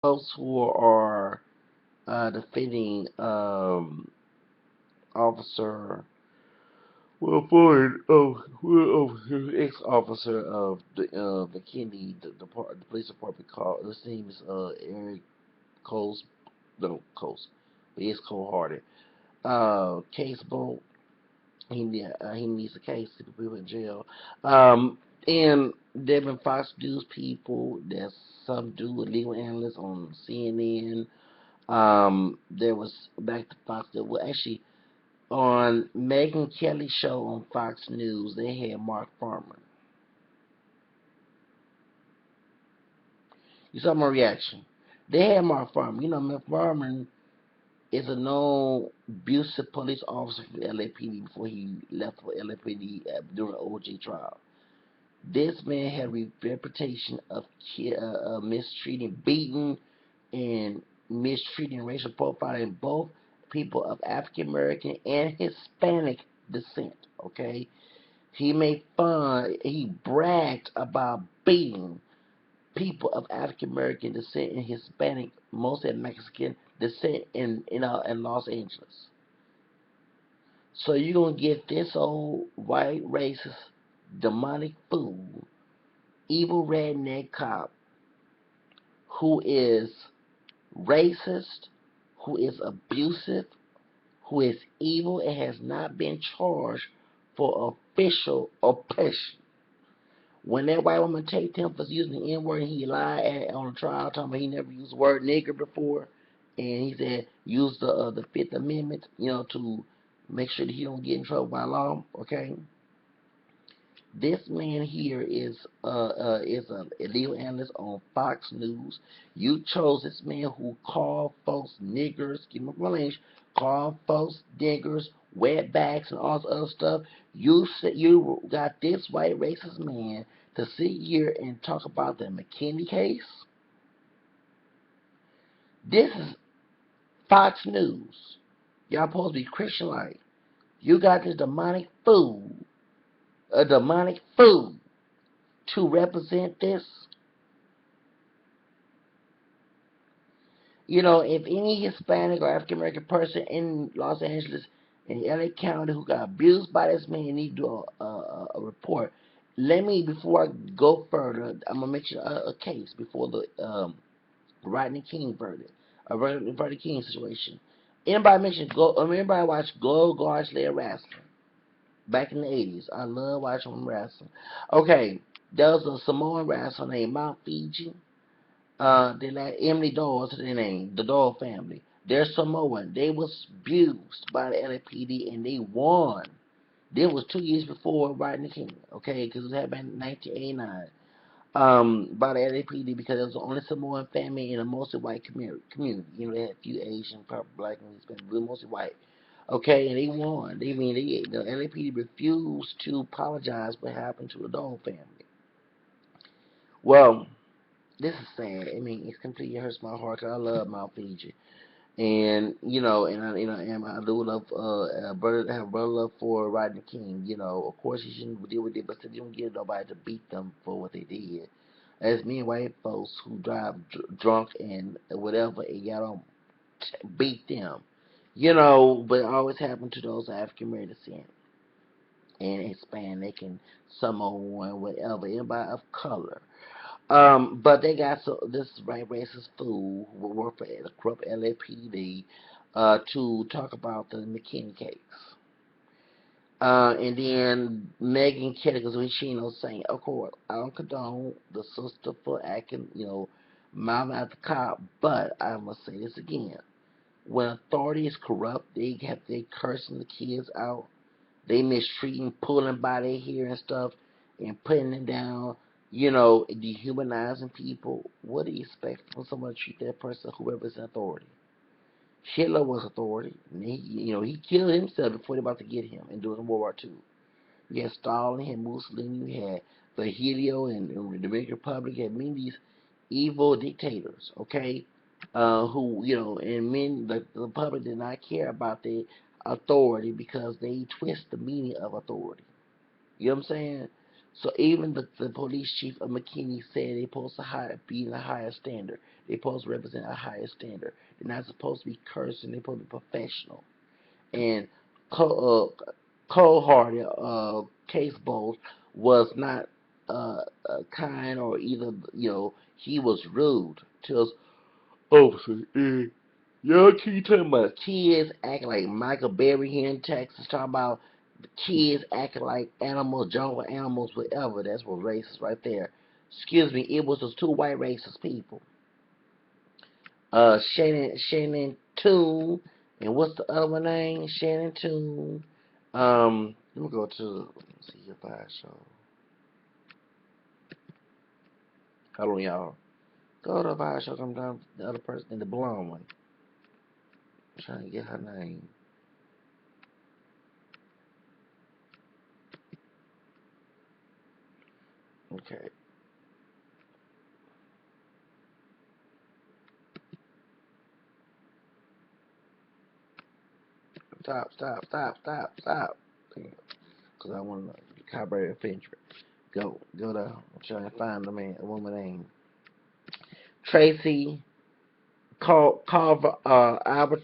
Folks who are defending Officer Will Ford, ex-officer of the Kennedy, the police department called. His name is Eric Coles, no Coles, but he's cold-hearted. Casebolt, he needs a case to be put in jail. And there have been Fox News people. There's some dude, legal analyst on CNN. There was back to Fox. There was actually on Megyn Kelly's show on Fox News. They had Mark Farman. You saw my reaction. They had Mark Farman. You know, Mark Farman is a known abusive police officer for the LAPD before he left for LAPD during the OJ trial. This man had a reputation of mistreating, beating, and mistreating racial profiling both people of African American and Hispanic descent. Okay, he bragged about beating people of African American descent and Hispanic, mostly Mexican descent in Los Angeles. So you're gonna get this old white racist demonic fool, evil redneck cop who is racist, who is abusive, who is evil and has not been charged for official oppression. When that white woman taped him for using the N word, he lied on a trial, talking about he never used the word nigger before, and he said use the Fifth Amendment, to make sure that he don't get in trouble by law. Okay, this man here is a illegal analyst on Fox News. You chose this man who called folks niggers, give me my language, called folks niggers, wetbacks, and all this other stuff. You got this white racist man to sit here and talk about the McKinney case. This is Fox News. Y'all supposed to be Christian like. You got this demonic fool to represent this. If any Hispanic or African American person in Los Angeles in LA County who got abused by this man need to do a report. Let me, before I go further, I'm gonna mention a case before the Rodney King verdict, a Rodney King situation. Anybody watch Gold Guards Lair Wrestling back in the 80s? I love watching them wrestling. Okay, there was a Samoan wrestler named Mount Fiji. They like Emily Dawes, their name, the Dawes family. They're Samoan. They was abused by the LAPD and they won. This was 2 years before Rodney King, okay, because it happened in 1989. By the LAPD because it was the only Samoan family in a mostly white community. They had a few Asian, purple, black, and Hispanic, but mostly white. Okay, and they won. The LAPD refused to apologize for what happened to the Dawes family. Well, this is sad. It completely hurts my heart because I love Mount Fiji, and and I do love brother have brother love for Rodney King. Of course he shouldn't deal with it, but still you don't get nobody to beat them for what they did. As me and white folks who drive drunk and whatever, and y'all don't beat them. But it always happened to those African American descent and Hispanic and Samoan, whatever, anybody of color. But they got this right racist fool who worked for the corrupt LAPD to talk about the McKinney case. And then Megan Kelly, because she saying, of course, I don't condone the sister for acting, mouthing at the cop, but I must say this again. When authority is corrupt, they cursing the kids out, they mistreating, pulling by their hair and stuff, and putting them down. Dehumanizing people. What do you expect from someone to treat that person, whoever is in authority? Hitler was authority. And he killed himself before they were about to get him and during World War II. You had Stalin, you had Mussolini, you had Vigilio and the Dominican Republic, you had many of these evil dictators, okay? Who, and the public did not care about their authority because they twist the meaning of authority. You know what I'm saying? So even the police chief of McKinney said they're supposed to be in a higher standard. They're supposed to represent a higher standard. They're not supposed to be cursing. They're supposed to be professional. And cold-hearted Casebolt was not kind, or either he was rude to us. Oh, y'all keep talking about kids acting like Michael Berry here in Texas, talking about kids acting like animals, jungle animals, whatever. That's what racist right there. Excuse me, it was those two white racist people. Shannon Toon, and what's the other one name? Shannon Toon. Let me go to, let me see if I show. Hold on, y'all. Go to the show. Come down the other person in the blonde one. I'm trying to get her name. Okay. Stop. Because I want to copyright infringement. Go to, I'm trying to find a woman named Tracy Carver, Albert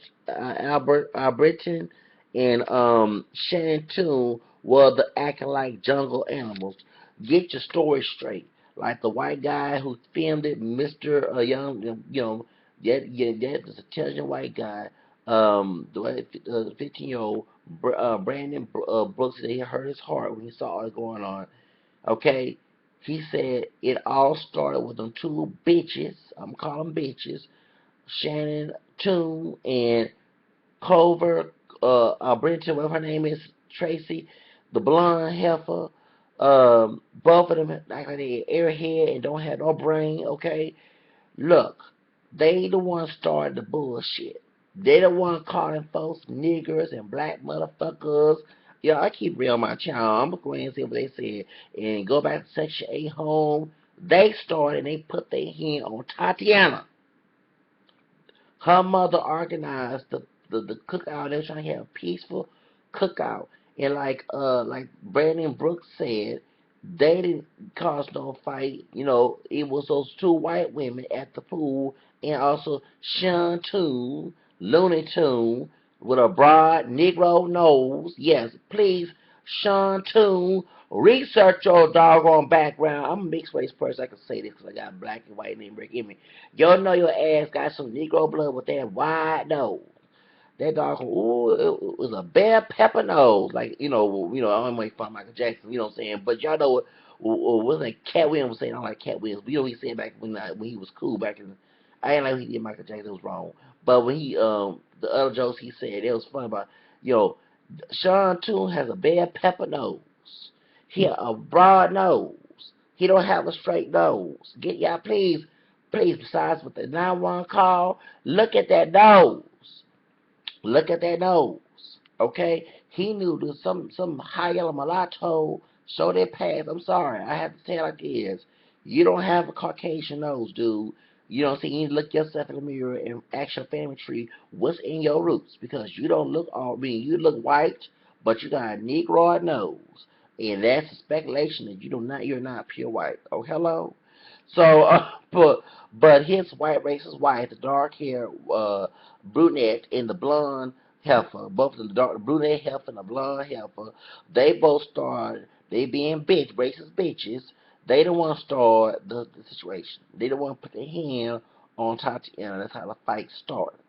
Britton, and Shannon Toon were the acting like jungle animals. Get your story straight. Like the white guy who filmed it, Mr. Young, that is intelligent white guy. The 15-year-old Brandon Brooks, he hurt his heart when he saw all that going on. Okay, he said it all started with them two bitches. I'm calling them bitches, Shannon Toon and Culver, Brenton, whatever her name is, Tracy, the blonde heifer. Both of them act like they airhead and don't have no brain. Okay, look, they the ones started the bullshit. They the one calling folks niggers and black motherfuckers. Yeah, I keep real on my channel. I'm gonna go ahead and see what they said and go back to Section 8 home. They started and they put their hand on Tatiana. Her mother organized the cookout. They were trying to have a peaceful cookout. And like Brandon Brooks said, they didn't cause no fight. It was those two white women at the pool, and also Sean Toon, Looney Tune, with a broad Negro nose. Yes, please, Sean Toon, research your doggone background. I'm a mixed race person. I can say this because I got black and white name break in me. Y'all know your ass got some Negro blood with that wide nose. That dog, ooh, it was a bell pepper nose. Like, I don't make fun of Michael Jackson, you know what I'm saying? But y'all know what like Cat Williams was saying. I don't like Cat Williams. But you know what he said back when he was cool back in, I ain't like he did Michael Jackson, it was wrong. But when the other jokes he said, it was fun about, yo, Sean Toon has a bell pepper nose. He a broad nose. He don't have a straight nose. Get y'all, please, besides with the 911 call, look at that nose. Look at that nose. Okay? He knew that some high yellow mulatto show their path. I'm sorry. I have to say it like it is. You don't have a Caucasian nose, dude. You know what I'm saying? You need to look yourself in the mirror and ask your family tree what's in your roots. Because you don't look you look white, but you got a Negroid nose. And that's a speculation that you're not pure white. Oh, hello? So, but his white racist wife, the dark hair brunette and the blonde heifer, both of the dark brunette heifer and the blonde heifer, they both started. They being racist bitches. They don't want to start the situation. They don't want to put their hand on Tatiana. That's how the fight started.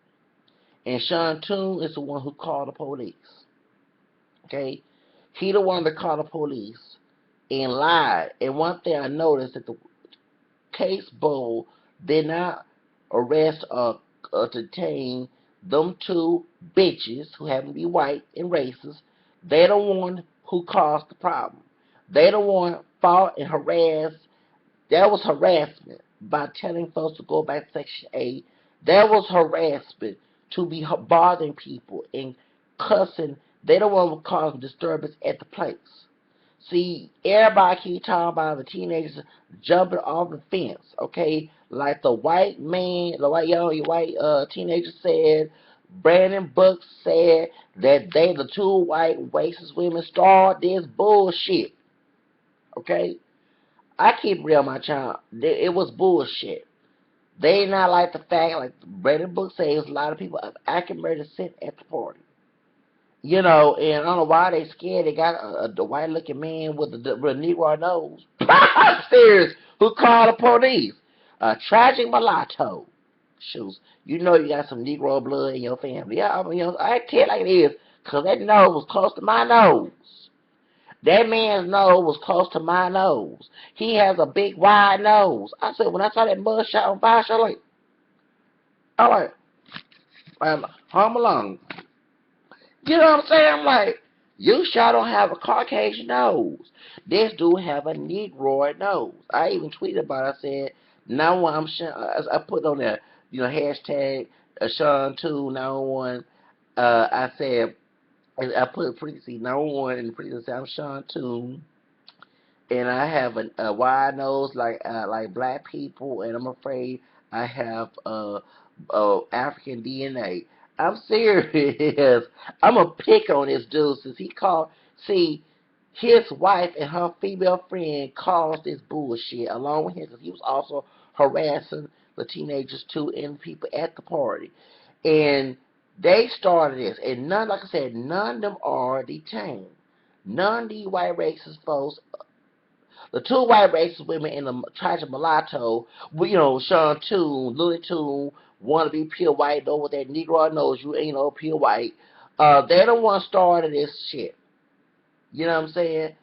And Sean Toon is the one who called the police. Okay, he the one that called the police and lied. And one thing I noticed that the Casebolt did not arrest or detain them two bitches who happen to be white and racist. They the one who caused the problem. They the one fought and harassed. That was harassment by telling folks to go back to Section 8. That was harassment to be bothering people and cussing. They the one who caused disturbance at the place. See, everybody keep talking about the teenagers jumping off the fence, okay? Like the white man, the white teenager said, Brandon Brooks said that the two white racist women started this bullshit, okay? I keep real my child. It was bullshit. They not like the fact, like Brandon Book says, a lot of people of African American sit at the party. You know, and I don't know why they scared. They got a white looking man with a Negro nose. Upstairs, who called the police? A tragic mulatto. Shoes. You know you got some Negro blood in your family. Yeah, I mean, I tell it like it is, cause that nose was close to my nose. That man's nose was close to my nose. He has a big wide nose. I said when I saw that mud shot on fire, I like, home alone. You know what I'm saying? I'm like, you sure don't have a Caucasian nose. This dude have a Negroid nose. I even tweeted about it. I said, now one, I put on there, hashtag Sean 2, now one. I said, I put frequency, now one, and the frequency, I'm Sean 2. And I have a wide nose like black people, and I'm afraid I have African DNA. I'm serious. I'm a pick on this dude since he called. See, his wife and her female friend caused this bullshit along with him because he was also harassing the teenagers too and people at the party, and they started this. And none, like I said, none of them are detained. None of these white racist folks, the two white racist women in the tragic mulatto, Sean Toon, Looney Toon, want to be pure white, know what that Negro knows, you ain't no pure white. They're the one started this shit. You know what I'm saying?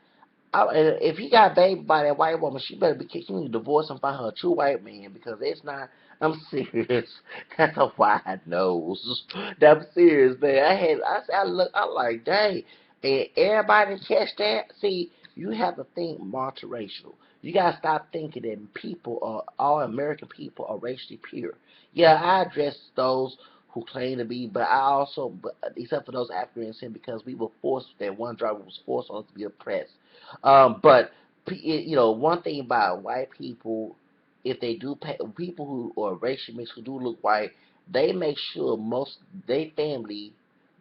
If he got baby by that white woman, she better be kicking you, divorce him, find her a true white man because it's not. I'm serious. That's a wide nose. I'm serious, man. I like, dang, and everybody catch that. See, you have to think multiracial. You gotta stop thinking that all American people are racially pure. Yeah, I address those who claim to be, but I also, except for those African Americans, because we were forced. That one driver was forced on us to be oppressed. But one thing about white people, if they do pay, people who are racially mixed who do look white, they make sure most they family,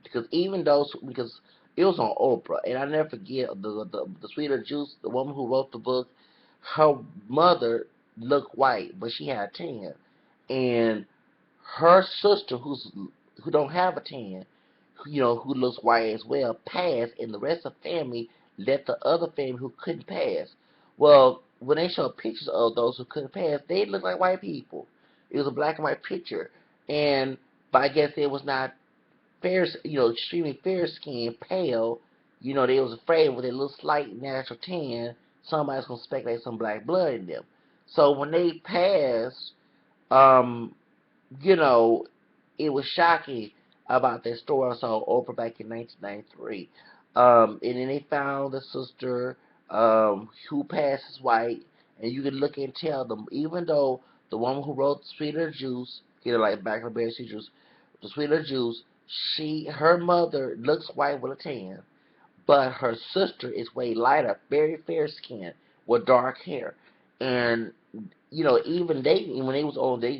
because it was on Oprah, and I never forget the Sweeter Juice, the woman who wrote the book, her mother looked white, but she had a tan, and her sister who don't have a tan, who looks white as well, passed, and the rest of the family let the other family who couldn't pass. Well, when they showed pictures of those who couldn't pass, they looked like white people. It was a black and white picture, and but I guess it was not fair, extremely fair skin, pale. They was afraid with a little slight natural tan, somebody's gonna speculate some black blood in them. So when they passed, um, you know, it was shocking about that story I saw Oprah back in 1993. And then they found the sister who passed as white, and you can look and tell them, even though the woman who wrote Sweeter Juice, like back in the Berry Juice, the Sweeter Juice, her mother looks white with a tan, but her sister is way lighter, very fair skin with dark hair, and even they when they was on their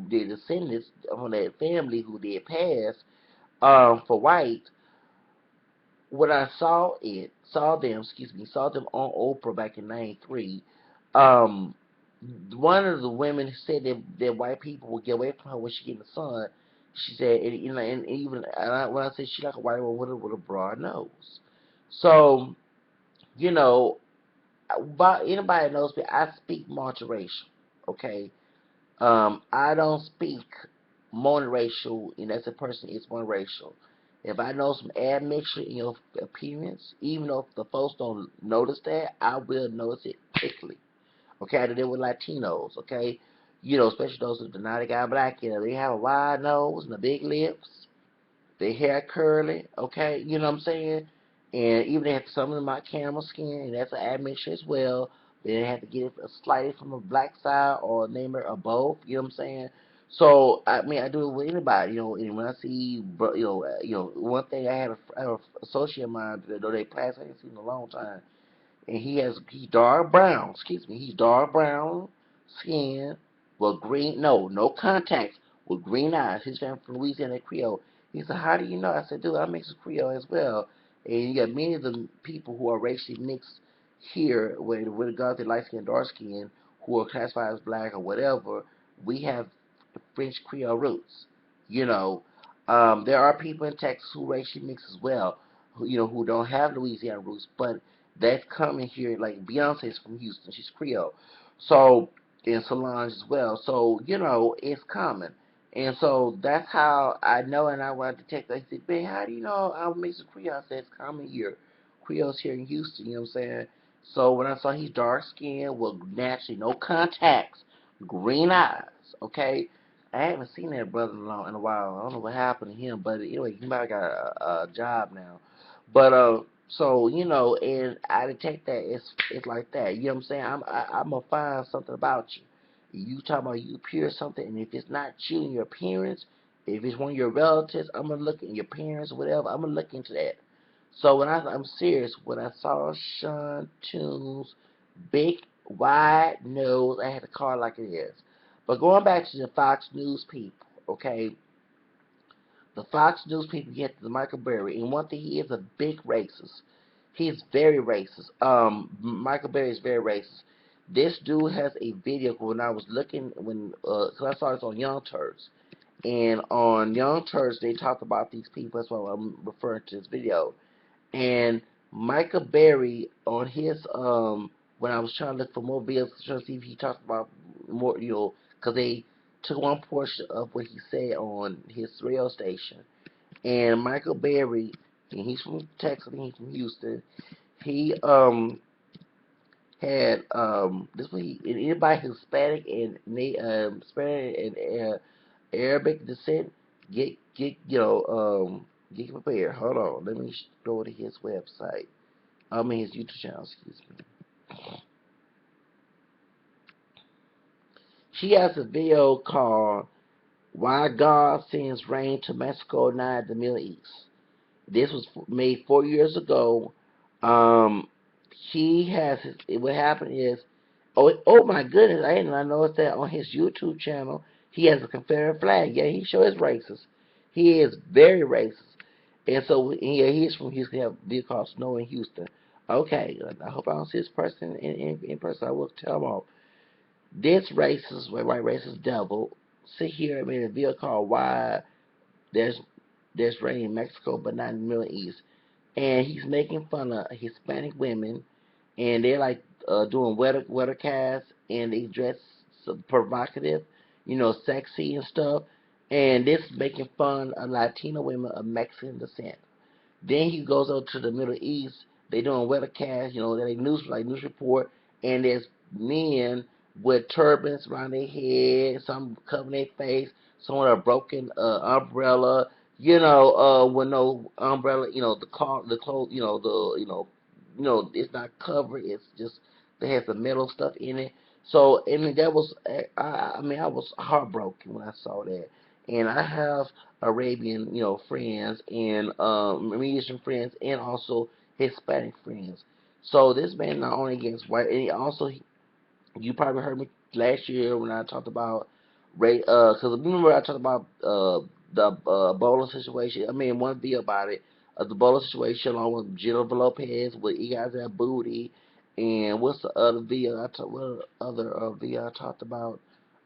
descendants on that family who did pass for white. When I saw them on Oprah back in '93. Um, one of the women said that white people would get away from her when she get in the sun. She said, and even when I said she like a white woman with a broad nose. So, you know, about anybody that knows me, I speak multiracial. Okay, I don't speak monoracial, and as a person is monoracial. If I know some admixture in your appearance, even though the folks don't notice that, I will notice it quickly. Okay, I did it with Latinos. Okay, especially those who deny they got black. They have a wide nose and the big lips. Their hair curly, okay, you know what I'm saying? And even they have some of them out camel skin, and that's an admixture as well. They have to get it slightly from the black side or name it or both, you know what I'm saying? So I mean, I do it with anybody, and when I see, one thing I have an associate of mine that though they pass, I haven't seen in a long time, and he's dark brown. Excuse me, he's dark brown skin with green no contacts with green eyes. His family from Louisiana Creole. He said, "How do you know?" I said, "Dude, I mix with Creole as well." And you got many of the people who are racially mixed here, with regards to light skin, dark skin, who are classified as black or whatever. we have French Creole roots. You know, there are people in Texas who racially mix as well, who don't have Louisiana roots, but they've come in here. Like Beyonce's from Houston, she's Creole, so and Solange as well. So it's common, and so that's how I know. And I wanted to text. I said, "Man, how do you know I'm mixing Creole?" I said, "It's common here. Creole's here in Houston." You know what I'm saying? So when I saw he's dark skinned, well, naturally no contacts, green eyes. Okay, I haven't seen that brother in a while. I don't know what happened to him, but anyway, he might have got a job now. But so and I detect that it's like that. You know what I'm saying? I'm gonna find something about you. You talking about you pure something, and if it's not you and your appearance, if it's one of your relatives, I'm gonna look at your parents or whatever. I'm gonna look into that. So I'm serious. When I saw Sean Tunes, big wide nose, I had to call it like it is. But going back to the Fox News people, okay, the Fox News people get to the Michael Berry, and one thing, he is a big racist. He's very racist. Michael Berry is very racist. This dude has a video when I was looking cause I saw this on Young Turks, and on Young Turks they talked about these people. That's why I'm referring to this video. And Michael Berry on his when I was trying to look for more videos, trying to see if he talked about more, because they took one portion of what he said on his radio station. And Michael Berry, and he's from Texas, and he's from Houston. He had this way anybody Hispanic and Hispanic and Arabic descent get prepared. Hold on, let me go to his website. I mean his YouTube channel. Excuse me. She has a video called "Why God Sends Rain to Mexico, Not the Middle East." This was made 4 years ago. Um, he has what happened is, oh my goodness, I didn't know that on his YouTube channel he has a Confederate flag. Yeah, he sure is racist. He is very racist, and so yeah, he's from Houston. He have a vehicle called Snow in Houston. Okay, I hope I don't see this person in person. I will tell him off. This racist, white racist devil, sit here and made a video called "Why There's Rain in Mexico, but not in the Middle East," and he's making fun of Hispanic women, and they're like doing weather casts, and they dress so provocative, sexy and stuff, and this is making fun of Latino women of Mexican descent. Then he goes over to the Middle East. They doing weathercast, they news report, and there's men with turbans around their head, some covering their face, some with a broken umbrella, with no umbrella, the car, the clothes, it's not covered. It's just it has the metal stuff in it. So I mean that was I was heartbroken when I saw that, and I have Arabian, friends and Asian friends and also Hispanic friends. So this man not only against white, and he also you probably heard me last year when I talked about race. Because remember I talked about the Ebola situation. I mean, one video about it, the Ebola situation along with Jennifer Lopez with you guys that booty, and what's the other video? What other video I talked about?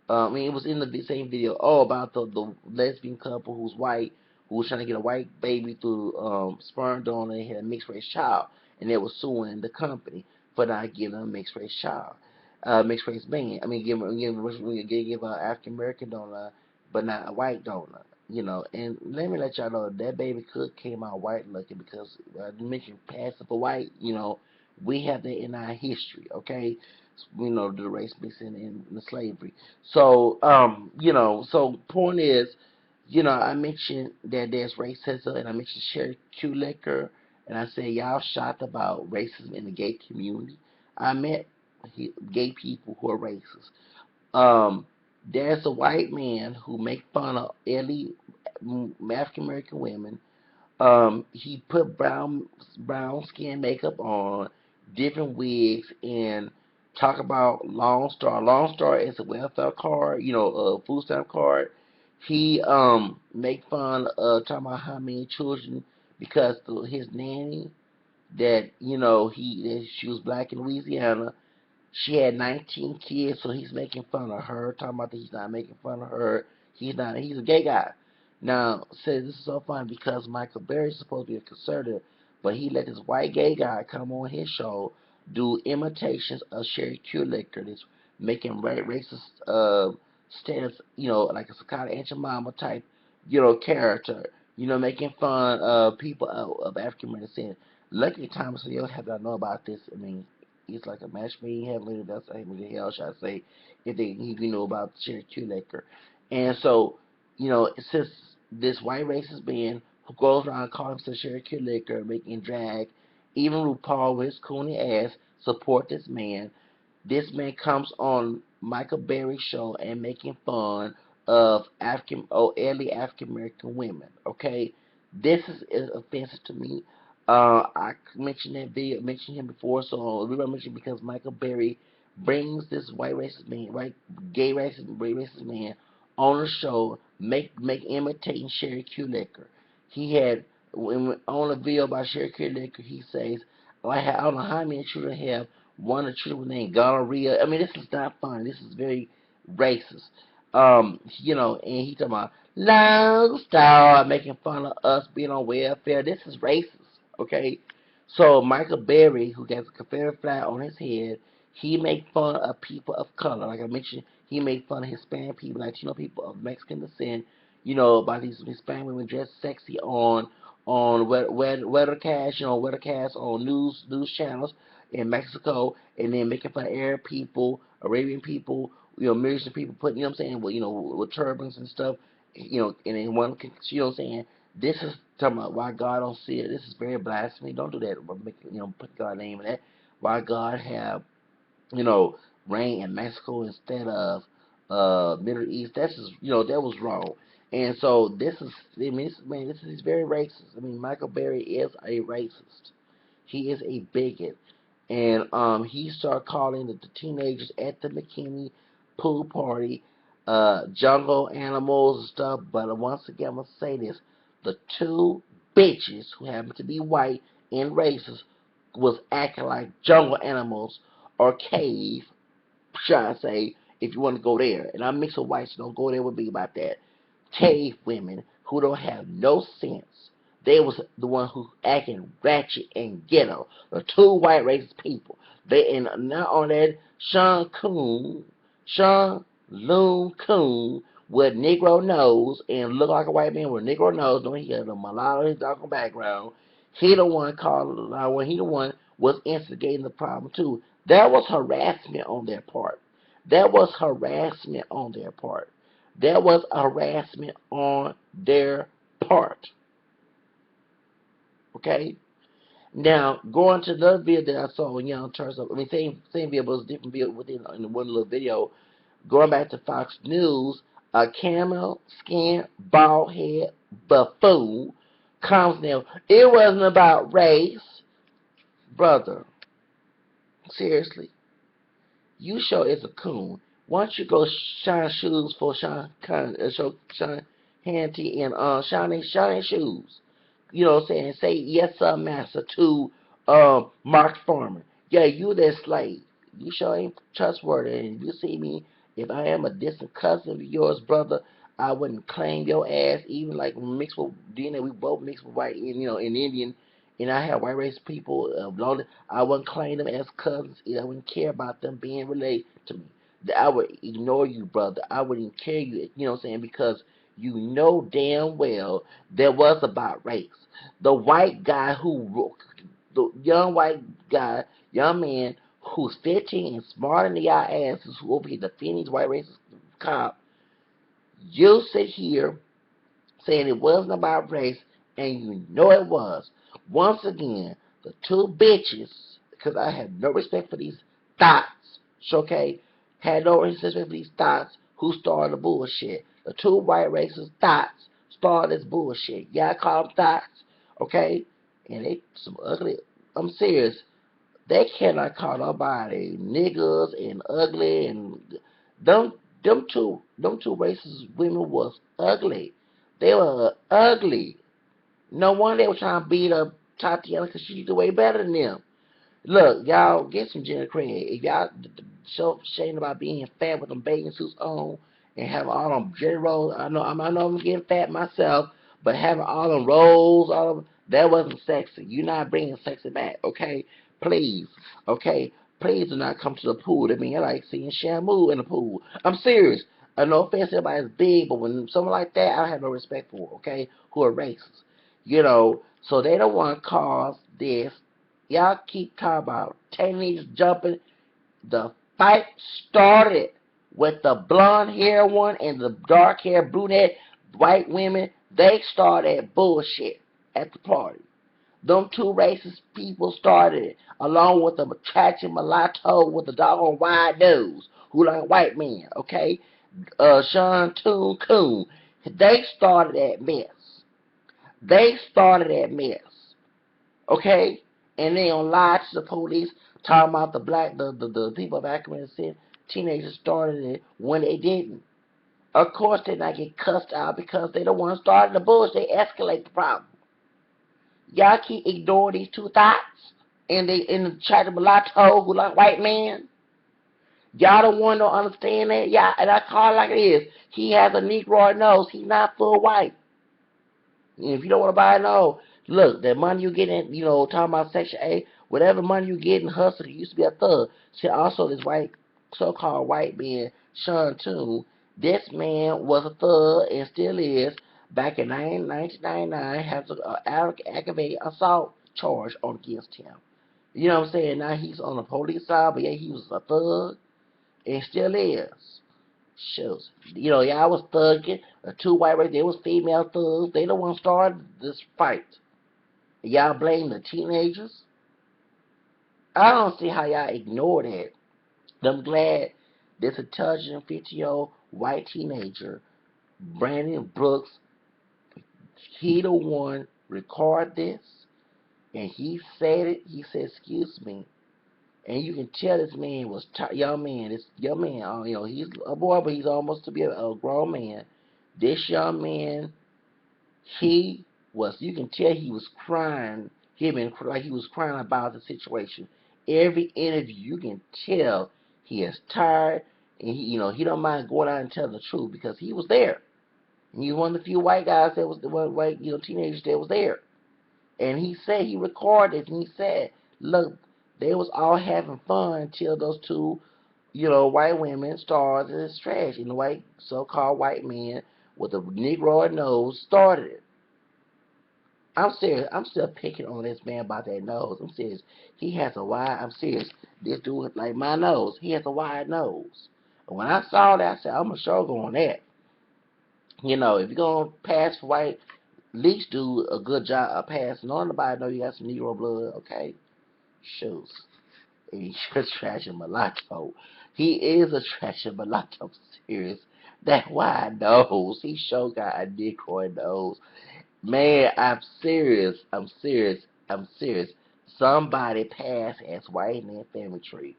I mean, it was in the same video. Oh, about the lesbian couple who's white, who was trying to get a white baby through sperm donor and had a mixed race child, and they were suing the company for not giving them a mixed race child, mixed race man. I mean, give an African American donor, but not a white donor. And let me let y'all know that baby could came out white looking because I mentioned passing for white. We have that in our history. Okay, the race mixing in the slavery. So, so point is, I mentioned that there's racism, and I mentioned Sherry Q Liquor, and I said y'all shocked about racism in the gay community. I met gay people who are racist. Um, there's a white man who make fun of elite African American women. He put brown skin makeup on, different wigs, and talk about Lone Star. Lone Star is a welfare card, a food stamp card. He make fun of talking about how many children because his nanny that she was black in Louisiana. She had 19 kids, so he's making fun of her. Talking about that he's not making fun of her. He's not. He's a gay guy. Now, says this is so funny because Michael Berry's supposed to be a conservative, but he let this white gay guy come on his show do imitations of Sherry Kulicker, this making racist stance, like a kind of Aunt Jemima type, character, making fun of people of African American descent. Lucky Thomas Leo had not know about this. I mean, it's like a match made in heaven. That's what the hell should I say? If they even know about Cherry Q Laker, and so since this white racist man who goes around calling himself Cherry Q Laker, making drag, even RuPaul with his cooney ass support this man. This man comes on Michael Berry's show and making fun of elderly African American women. Okay, this is offensive to me. I mentioned that video, mentioned him before, so we mention because Michael Berry brings this white racist man on the show, make imitating Sherry Kulicker. He had on a video about Sherry Kulicker, he says, I don't know how many children have. One of the children was named gonorrhea. I mean, this is not fun. This is very racist. And he talking about Lone Star making fun of us being on welfare. This is racist, okay? So Michael Berry, who has a Confederate flag on his head, he made fun of people of color. Like I mentioned, he made fun of Hispanic people, Latino people of Mexican descent. About these Hispanic women dressed sexy on weathercast on news channels in Mexico, and then making fun of Arab people, Arabian people, Middle Eastern people, putting, with turbans and stuff, and then one, what I'm saying? This is talking about why God don't see it. This is very blasphemy. Don't do that. But put God's name in that. Why God have, you know, rain in Mexico instead of Middle East. That's just, that was wrong. And so this is, this is very racist. I mean, Michael Berry is a racist. He is a bigot, and he started calling the teenagers at the McKinney pool party jungle animals and stuff. But once again, I'm gonna say this: the two bitches who happen to be white and racist was acting like jungle animals or cave, should I say, if you want to go there. And I'm mixed with white, so don't go there with me about that. Cave women who don't have no sense. They was the one who acting ratchet and ghetto. The two white racist people. They, and not on that, Sean Loon Coon with Negro nose and look like a white man with Negro nose, knowing he had a mulatto in his dark background. He the one called when he the one was instigating the problem too. That was harassment on their part. That was harassment on their part. That was harassment on their part. Okay? Now, going to another video that I saw in Young Turns Up, same video, but it was a different video within in one little video. Going back to Fox News, a camel skin, bald head buffoon comes now. It wasn't about race, brother. Seriously. You show is a coon. Why don't you go shine shoes for Sean Hannity and shine shoes? You know what I'm saying? Say yes sir master to Mark Farmer. Yeah, you that slave. You sure ain't trustworthy, and you see me, if I am a distant cousin of yours, brother, I wouldn't claim your ass, even like mixed with DNA, we both mixed with white, in Indian, and I have white race people, I wouldn't claim them as cousins. I wouldn't care about them being related to me. I would ignore you, brother. I wouldn't care you, you know what I'm saying, because you know damn well there was about race. The white guy the young white guy, young man who's 15 and smarter than y'all asses who will be defending these white racist cop, you sit here saying it wasn't about race, and you know it was. Once again, the two bitches, because I have no respect for these thoughts, okay? Had no respect for these thoughts who started the bullshit. The two white racist thoughts started this bullshit. Y'all call them thoughts, okay? And they some ugly. I'm serious. They cannot call nobody niggers and ugly and them them two racist women was ugly. They were ugly. No wonder they were trying to beat up Tatiana because she's way better than them. Look, y'all get some Jenna Craig. If y'all so ashamed about being fat with them bathing suits on and having all them jelly rolls, I know I'm getting fat myself, but having all them rolls, all of that wasn't sexy. You're not bringing sexy back, okay? Please, okay? Please do not come to the pool. I mean, I like seeing Shamu in the pool. I'm serious. No offense, everybody's big, but when someone like that, I have no respect for, okay? Who are racist, so they don't want to cause this. Y'all keep talking about teenagers jumping. The fight started with the blonde hair one and the dark hair brunette white women. They started bullshit at the party. Them two racist people started it, along with the attractive mulatto with the doggone wide nose who like white men, okay? Sean Toon Coon. They started that mess. They started that mess. Okay? And they on lie to the police, talking about the people of African descent, teenagers started it when they didn't. Of course they not get cussed out because they the ones starting the bullshit. They escalate the problem. Y'all keep ignoring these two thoughts and they in the chat of mulatto who like white man. Y'all the one don't understand that. Y'all, and I call it like it is. He has a Negroid nose. He's not full white. If you don't want to buy it, no. Look, that money you get in, talking about Section 8, whatever money you get in hustle, you used to be a thug. See, also this so-called white man, Sean Toon, this man was a thug and still is. Back in 1999, has an aggravated assault charge on against him. You know what I'm saying? Now he's on the police side, but yeah, he was a thug and still is. Shows. Y'all was thugging. The two white race, they was female thugs. They the one started this fight. Y'all blame the teenagers. I don't see how y'all ignore that. I'm glad this intelligent 50-year-old white teenager, Brandon Brooks, he the one record this, and he said it. He said, "Excuse me." And you can tell this man was young man. This young man, he's a boy, but he's almost to be a grown man. This young man, he was. You can tell he was crying. Like he was crying about the situation. Every interview, you can tell he is tired, and he don't mind going out and telling the truth because he was there. And he's one of the few white guys that was the one white teenagers that was there. And he said he recorded and he said, look, they was all having fun until those two, white women started this trash. And the white so-called white man with a Negro nose started it. I'm serious. I'm still picking on this man about that nose. I'm serious. He has a wide. I'm serious. This dude like my nose. He has a wide nose. And when I saw that, I said, I'm gonna sure go on that. If you're gonna pass for white, at least do a good job of passing on. Nobody know you got some Negro blood, okay? Shoes. He's a trash mulatto. He is a trash mulatto. Serious. That wide nose. He sure got a Negro nose. Man, I'm serious. I'm serious. I'm serious. Somebody passed as white in that family tree.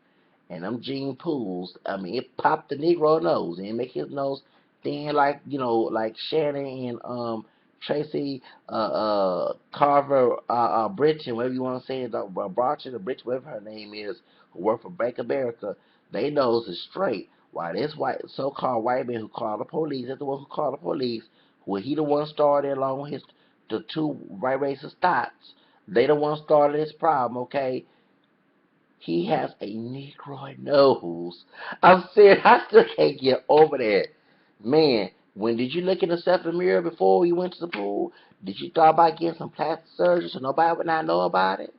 And them gene pools, I mean, it popped the Negro nose and it make his nose thin like, like Shannon and Tracy Carver Britton, whatever you want to say, Broughton or Britton, whatever her name is, who work for Bank of America. They nose is straight. Why this white so-called white man who called the police, that's the one who called the police, who he the one started along with the two white racist thoughts. They the one started this problem, okay? He has a Negroid nose. I'm serious. I still can't get over that. Man, when did you look in yourself in the mirror before you went to the pool? Did you thought about getting some plastic surgery so nobody would not know about it?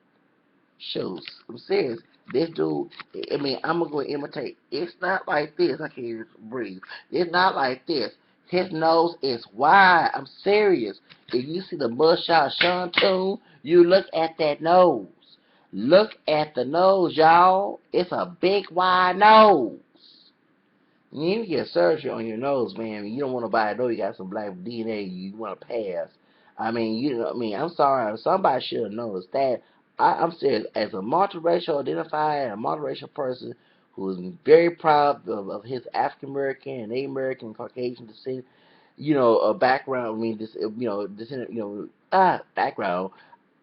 Shoes. I'm serious. This dude, I mean, I'm going to imitate. It's not like this. I can't even breathe. It's not like this. His nose is wide. I'm serious. If you see the mugshot Sean Toon, you look at that nose. Look at the nose, y'all. It's a big, wide nose. You need to get surgery on your nose, man. You don't want to buy a nose. You got some black DNA you want to pass. I mean, I'm sorry. Somebody should have noticed that. I'm serious. As a multiracial identified and a multiracial person who is very proud of his African American and Native American and Caucasian descent, a background. I mean, background.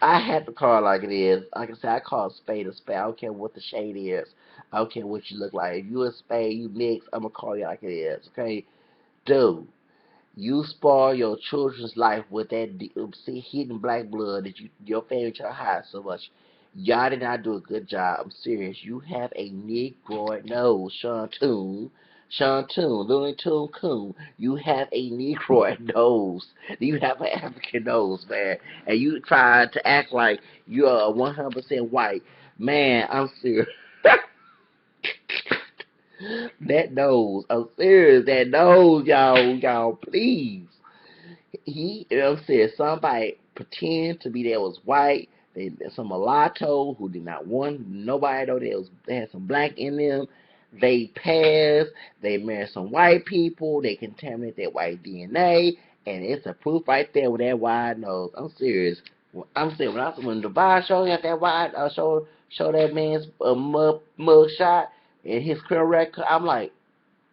I have to call it like it is. Like I said, I call a spade a spade. I don't care what the shade is. I don't care what you look like. If you a spade, you mix, I'm going to call you like it is. Okay? Dude, you spoil your children's life with that hidden black blood that your family try to hide so much. Y'all did not do a good job. I'm serious. You have a Negroid nose, Sean Toon. Sean Toon, Looney Toon Coon. You have a Negroid nose. You have an African nose, man. And you try to act like you're 100% white. Man, I'm serious. That nose. I'm serious. That nose, y'all, please. You know what I'm saying, somebody pretend to be that was white. Some mulatto who did not want nobody though. They had some black in them. They passed. They married some white people. They contaminate their white DNA, and it's a proof right there with that wide nose. I'm serious. I'm saying when the bar show got that wide show that man's mug shot and his criminal record, I'm like,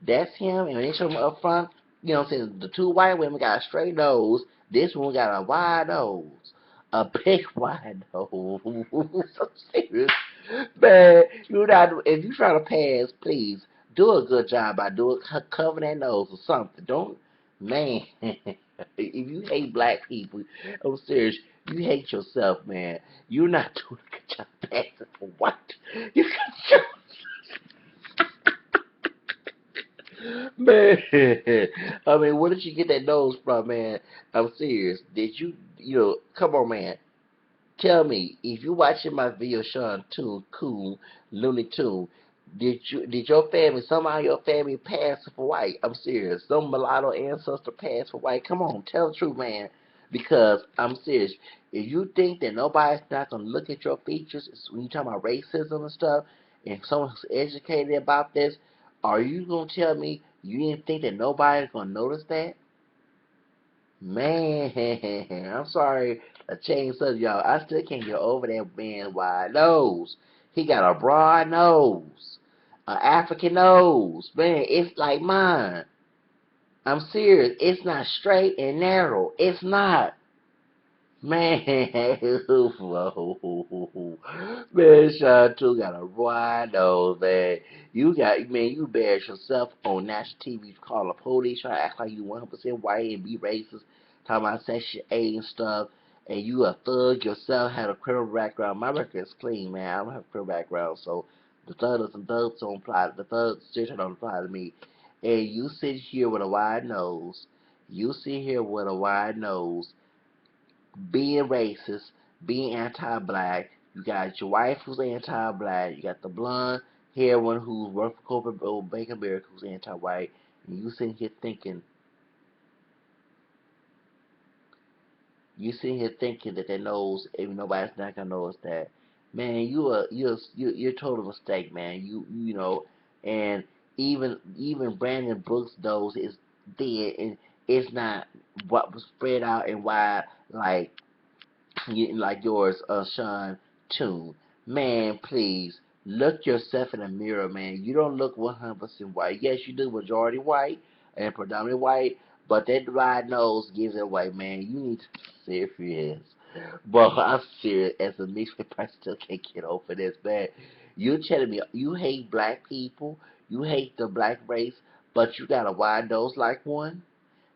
that's him, and when they show him up front, you know what I'm saying? The two white women got a straight nose. This one got a wide nose. A big wide nose. So serious. Man, you not, if you try to pass, please, do a good job by cover that nose or something. Don't, man, if you hate black people, I'm serious, you hate yourself, man. You're not doing a good job passing for white. You got Man, I mean, where did you get that nose from, man? I'm serious. Did come on, man. Tell me, if you watching my video, Sean Toon, Coon, Looney Tune, did your family, somehow your family pass for white? I'm serious. Some mulatto ancestor pass for white. Come on, tell the truth, man. Because I'm serious. If you think that nobody's not gonna look at your features when you talk about racism and stuff, and someone's educated about this, are you gonna tell me you didn't think that nobody's gonna notice that? Man, I'm sorry to change subject, y'all. I still can't get over that man's wide nose. He got a broad nose, an African nose. Man, it's like mine. I'm serious. It's not straight and narrow. It's not. Man, whoa. Man, Sean too got a wide nose, man. You embarrass yourself on national TV calling the police, trying to act like you 100% white and be racist, talking about Section 8 and stuff, and you a thug yourself, had a criminal background. My record is clean, man. I don't have a criminal background, so the thugs don't apply. The thugs seriously don't apply to me. And you sit here with a wide nose. You sit here with a wide nose being racist, being anti-black. You got your wife who's anti-black. You got the blonde hair one who's working for corporate Bank of America who's anti-white. And you sitting here thinking that they knows, even nobody's not gonna notice that. Man, you're a total mistake, man. And even Brandon Brooks knows is dead, and it's not what was spread out and wide like yours, Sean Toon. Man, please look yourself in the mirror, man. You don't look 100% white. Yes, you do majority white and predominantly white, but that wide nose gives it away, man. You need to be serious. But I'm serious. As a mixed person, I still can't get over this, man. You telling me you hate black people, you hate the black race, but you got a wide nose like one?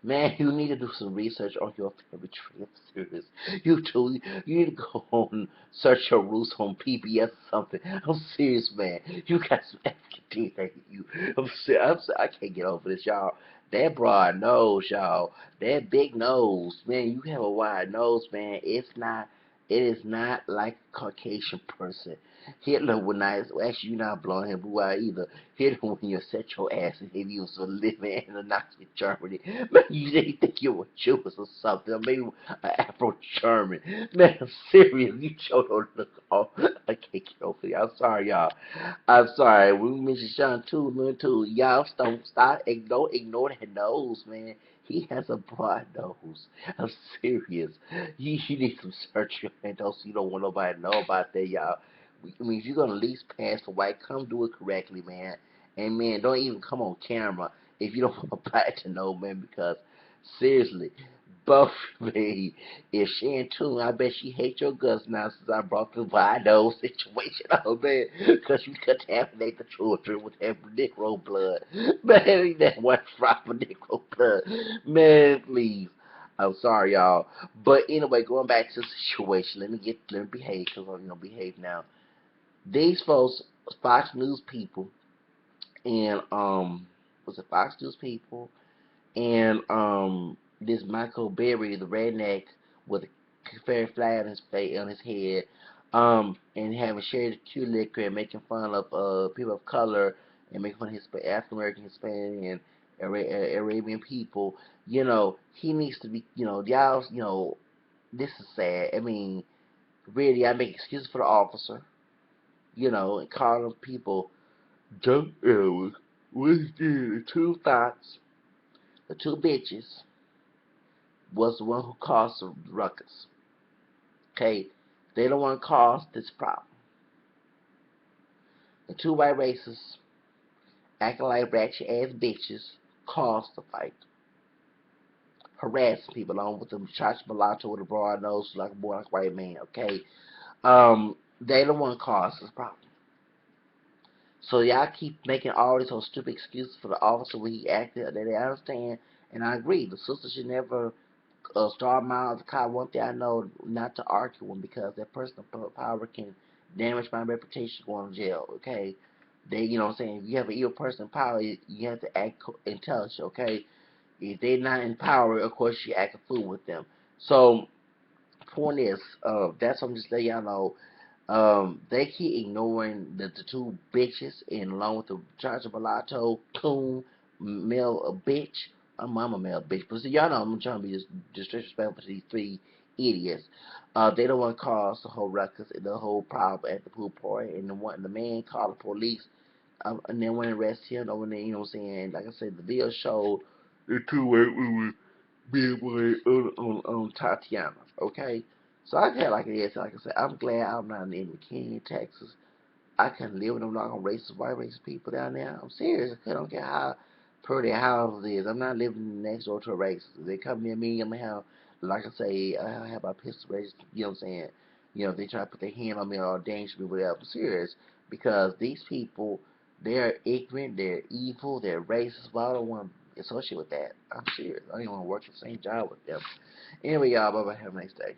Man, you need to do some research on your family tree. I'm serious. You do. You need to go on search your roots on PBS or something. I'm serious, man. You got some African DNA in you. I'm serious. I can't get over this, y'all. That broad nose, y'all. That big nose, man. You have a wide nose, man. It's not. It is not like a Caucasian person. Hitler would not. Actually, you're not blowing him blue eye either. Hitler, when you set your ass and if you was living in the Nazi Germany, man, you didn't think you were Jewish or something, or maybe an Afro-German. Man, I'm serious. You sure don't look off. I can't get over it. I'm sorry, y'all. I'm sorry. When we mentioned Sean too, y'all don't stop. Ignore that nose, man. He has a broad nose. I'm serious. You need to search your head so you don't want nobody to know about that, y'all. I mean, if you're gonna at least pass for white, come do it correctly, man. And man, don't even come on camera if you don't want nobody to know, man. Because seriously, Both me. If she in tune, I bet she hates your guts now since I brought the Vido situation up, man. Because you contaminate the children with every Negro blood. Man, that one drop of Negro blood. Man, please. I'm sorry, y'all. But anyway, going back to the situation, let me behave, because I'm behave now. These folks, Fox News people, and was it Fox News people? And this Michael Berry, the redneck with a Confederate flag on his face, on his head, and having shared Q liquor and making fun of people of color and making fun of African American, Hispanic, and Arabian people. He needs to be. Y'all. This is sad. I mean, really, I make excuses for the officer. And call them people junk hours. What's the two thoughts? The two bitches was the one who caused the ruckus. Okay, they don't want to cause this problem. The two white racists acting like ratchet ass bitches caused the fight, harassing people along with them church mulatto with a broad nose like a boy like a white man. Okay, they don't want to cause this problem. So y'all keep making all these whole stupid excuses for the officer when he acted. That I understand, and I agree. The sister should never Star Miles, Kyle, one thing I know not to argue with because that personal power can damage my reputation going to jail, okay? What I'm saying? If you have an evil person in power, you have to act intelligent, okay? If they're not in power, of course, you act a fool with them. So, point is, that's what I'm just letting y'all know. They keep ignoring the two bitches, and along with the Charge Mulatto, coon, male, a bitch. I'm a male bitch, but see, y'all know I'm trying to be just disrespectful to these three idiots. They don't want to cause the whole ruckus and the whole problem at the pool party, and the man called the police, and then went and arrest him over there. You know what I'm saying? Like I said, the video showed the two white women being on Tatiana. Okay. So I got like it is. Like I said, I'm glad I'm not in McKinney, Texas. I couldn't live with them not on racist, white racist people down there. I'm serious. I don't care how pretty house is. I'm not living next door to a racist. If they come near me, I'm gonna have, like I say, I have my pistol ready. You know what I'm saying? If they try to put their hand on me or danger me, whatever. I'm serious because these people, they're ignorant, they're evil, they're racist. But I don't want to associate with that. I'm serious. I don't even want to work the same job with them. Anyway, y'all, bye bye. Have a nice day.